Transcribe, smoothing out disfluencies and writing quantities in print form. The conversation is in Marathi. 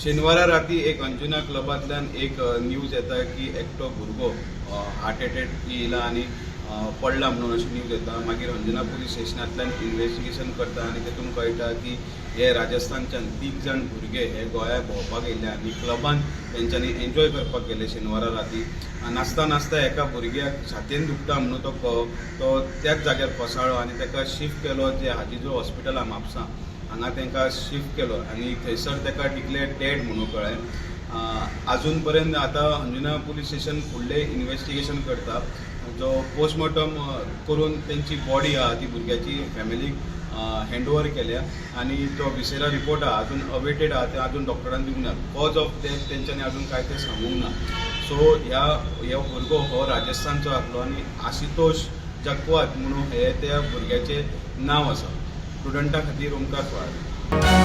शेनवारा राती एक अंजुना क्लबांतल्यान एक न्यूज येता की एकटो भुरगो हार्ट अटॅक येयला आनी पडला म्हणून अशी न्यूज येता। मागीर अंजुना पुलीस स्टेशनांतल्यान इन्व्हेस्टिगेशन करता आनी तेतून कळटा की हे राजस्थानच्यान 3 जाण भुरगे हे गोंया भोंवपाक येयले आनी क्लबान तेंच्यांनी एन्जॉय करपाक गेले शेनवारा राती। नाचता नाचता एका भुरग्याक छातयेन दुखता म्हणून तो त्याच जाग्यार कोसळ्ळो आनी ताका शिफ्ट केलो जे हाजीजो हॉस्पिटल आहा म्हापसा हांगा तांकां शिफ्ट केलो आनी थंयसर ताका डिक्लेअर डेड म्हणून कळ्ळें। आजून पर्यंत आतां अंजुना पुलीस स्टेशन फुडलें इन्व्हेस्टिगेशन करता, जो पोस्टमॉर्टम करून तेंची बॉडी आहा ती भुरग्याची फॅमिलीक हँडओवर केल्या आनी तो विसेरा रिपोर्ट आहा अजून अवेटेड आहा ते अजून डॉक्टरान दिवंक ना। कॉज ऑफ डेथ तेंच्यांनी अजून कांय ते सांगूंक ना। सो ह्या भुरगो हो राजस्थानचो आसलो आनी आशुतोष जगवात म्हणून हे त्या भुरग्याचें नांव आसा। प्रुडंटा खातीर ओमकार सुवाळा।